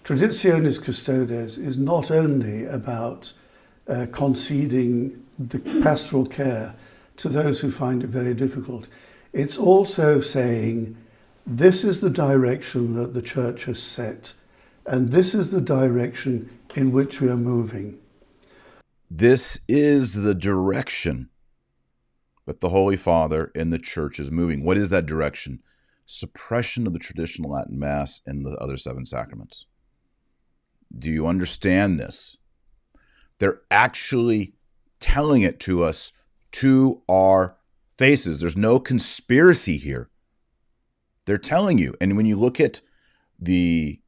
Traditionis Custodes is not only about conceding the pastoral care to those who find it very difficult, it's also saying this is the direction that the Church has set, and this is the direction in which we are moving. This is the direction that the Holy Father and the Church is moving. What is that direction? Suppression of the traditional Latin Mass and the other 7 sacraments. Do you understand this? They're actually telling it to us to our faces. There's no conspiracy here. They're telling you. And when you look at the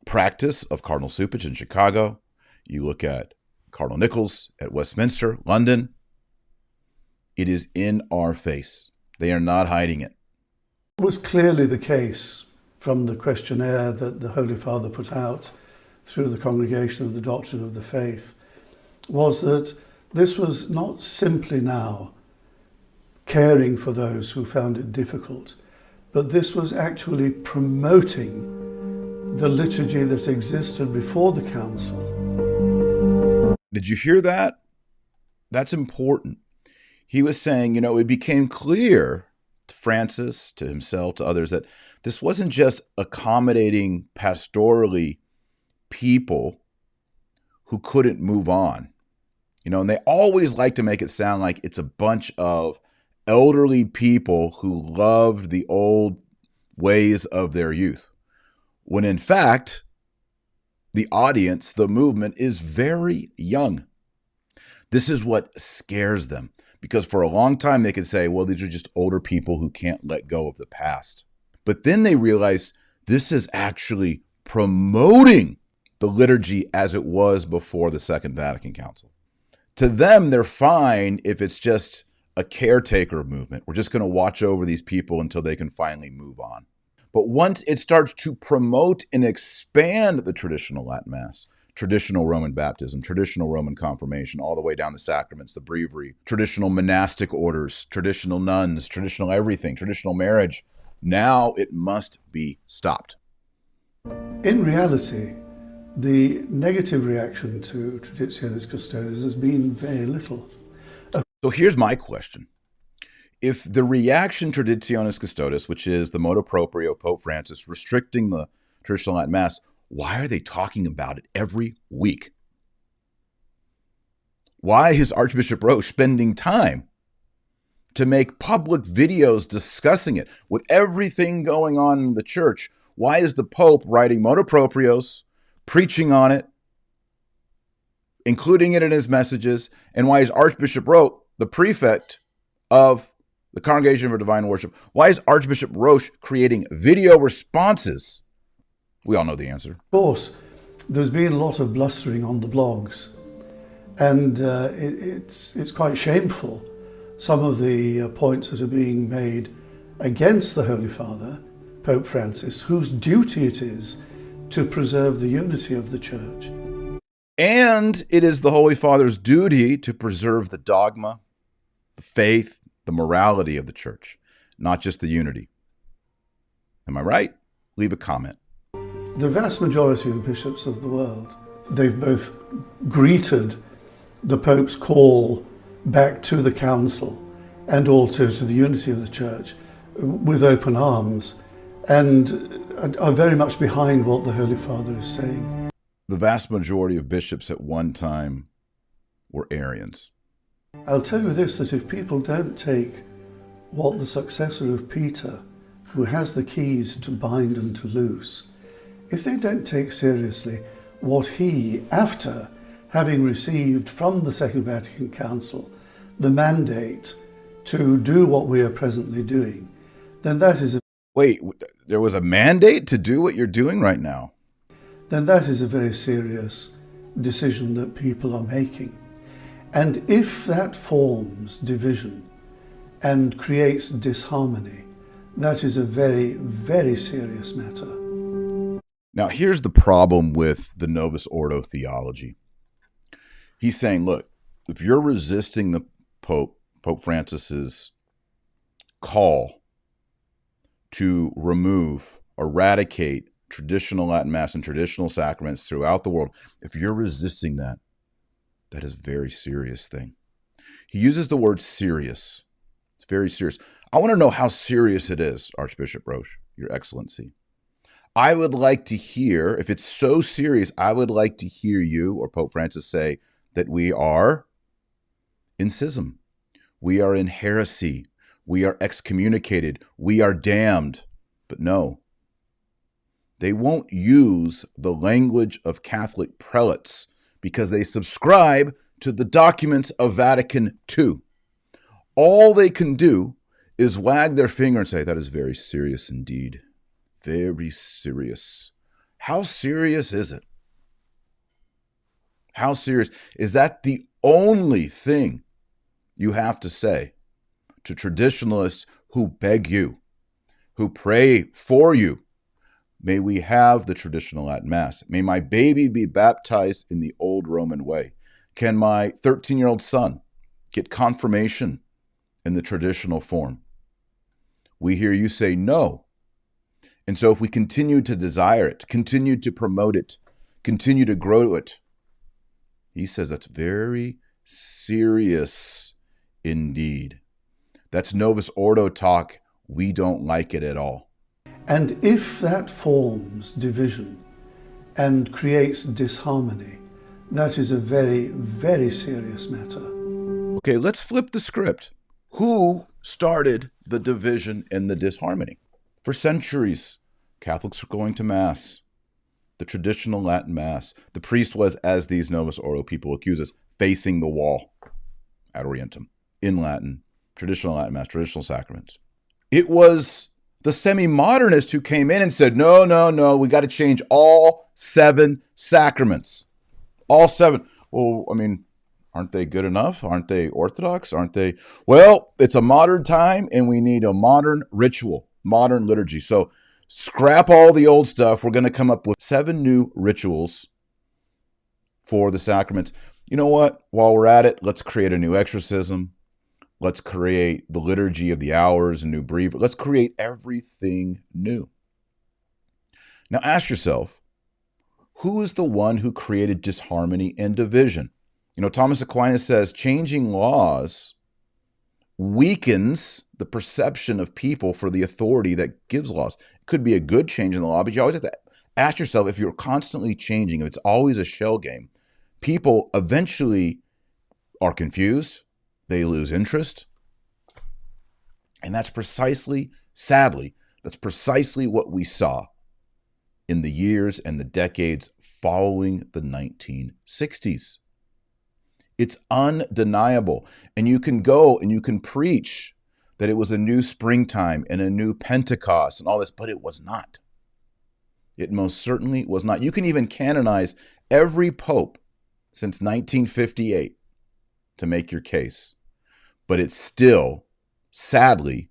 practice of Cardinal Cupich in Chicago, you look at Cardinal Nichols at Westminster, London, it is in our face. They are not hiding it. It was clearly the case from the questionnaire that the Holy Father put out through the Congregation of the Doctrine of the Faith, was that this was not simply now caring for those who found it difficult, but this was actually promoting the liturgy that existed before the Council. Did you hear that? That's important. He was saying, it became clear to Francis, to himself, to others, that this wasn't just accommodating pastorally people who couldn't move on. And they always like to make it sound like it's a bunch of elderly people who loved the old ways of their youth, when in fact, the audience, the movement is very young. This is what scares them, because for a long time they could say, well, these are just older people who can't let go of the past. But then they realize this is actually promoting the liturgy as it was before the Second Vatican Council. To them, they're fine if it's just a caretaker movement. We're just going to watch over these people until they can finally move on. But once it starts to promote and expand the traditional Latin Mass, traditional Roman baptism, traditional Roman confirmation, all the way down the sacraments, the breviary, traditional monastic orders, traditional nuns, traditional everything, traditional marriage, now it must be stopped. In reality, the negative reaction to Traditionis Custodes has been very little. So here's my question. If the reaction to Traditionis Custodes, which is the motu proprio Pope Francis restricting the traditional Latin Mass, why are they talking about it every week? Why is Archbishop Roche spending time to make public videos discussing it with everything going on in the church? Why is the Pope writing motu proprios, preaching on it, including it in his messages? And why is Archbishop Roche, the prefect of the Congregation for Divine Worship, why is Archbishop Roche creating video responses? We all know the answer. Of course, there's been a lot of blustering on the blogs, and it's quite shameful, some of the points that are being made against the Holy Father, Pope Francis, whose duty it is to preserve the unity of the Church. And it is the Holy Father's duty to preserve the dogma, the faith, the morality of the Church, not just the unity. Am I right? Leave a comment. The vast majority of bishops of the world, they've both greeted the Pope's call back to the Council and also to the unity of the Church with open arms, and are very much behind what the Holy Father is saying. The vast majority of bishops at one time were Arians. I'll tell you this, that if people don't take what the successor of Peter, who has the keys to bind and to loose, if they don't take seriously what he, after having received from the Second Vatican Council the mandate to do what we are presently doing, then that is a... Wait, there was a mandate to do what you're doing right now? Then that is a very serious decision that people are making. And if that forms division and creates disharmony, that is a very, very serious matter. Now, here's the problem with the Novus Ordo theology. He's saying, look, if you're resisting the Pope Francis's call to remove, eradicate traditional Latin Mass and traditional sacraments throughout the world, if you're resisting that, that is a very serious thing. He uses the word serious. It's very serious. I want to know how serious it is, Archbishop Roche, Your Excellency. I would like to hear, if it's so serious, I would like to hear you or Pope Francis say that we are in schism. We are in heresy. We are excommunicated. We are damned. But no, they won't use the language of Catholic prelates because they subscribe to the documents of Vatican II. All they can do is wag their finger and say, that is very serious indeed. Very serious. How serious is it? How serious? Is that the only thing you have to say to traditionalists who beg you, who pray for you? May we have the traditional Latin Mass. May my baby be baptized in the old Roman way. Can my 13-year-old son get confirmation in the traditional form? We hear you say no. And so if we continue to desire it, continue to promote it, continue to grow it, he says that's very serious indeed. That's Novus Ordo talk. We don't like it at all. And if that forms division and creates disharmony, that is a very, very serious matter. Okay, let's flip the script. Who started the division and the disharmony? For centuries, Catholics were going to Mass, the traditional Latin Mass. The priest was, as these Novus Ordo people accuse us, facing the wall ad orientem, in Latin, traditional Latin Mass, traditional sacraments. It was the semi-modernists who came in and said, no, we got to change all 7 sacraments. All 7. Well, I mean, aren't they good enough? Aren't they orthodox? Aren't they? Well, it's a modern time and we need a modern ritual, modern liturgy. So scrap all the old stuff. We're going to come up with 7 new rituals for the sacraments. You know what? While we're at it, let's create a new exorcism. Let's create the liturgy of the hours, a new breviary. Let's create everything new. Now ask yourself, who is the one who created disharmony and division? You know, Thomas Aquinas says changing laws weakens the perception of people for the authority that gives laws. It could be a good change in the law, but you always have to ask yourself, if you're constantly changing, if it's always a shell game, people eventually are confused, they lose interest. And that's precisely, sadly, that's precisely what we saw in the years and the decades following the 1960s. It's undeniable. And you can go and you can preach that it was a new springtime and a new Pentecost and all this, but it was not. It most certainly was not. You can even canonize every pope since 1958 to make your case. But it's still, sadly,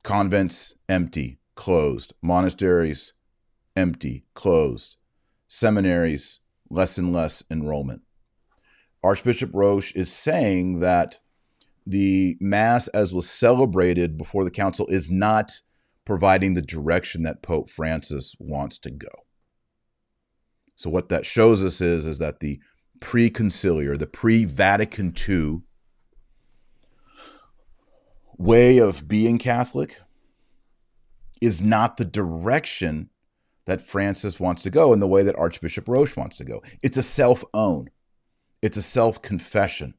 convents empty, closed, monasteries empty, closed, seminaries less and less enrollment. Archbishop Roche is saying that the Mass as was celebrated before the council is not providing the direction that Pope Francis wants to go. So what that shows us is that the pre-conciliar, the pre-Vatican II way of being Catholic is not the direction that Francis wants to go in the way that Archbishop Roche wants to go. It's a self-own. It's a self-confession.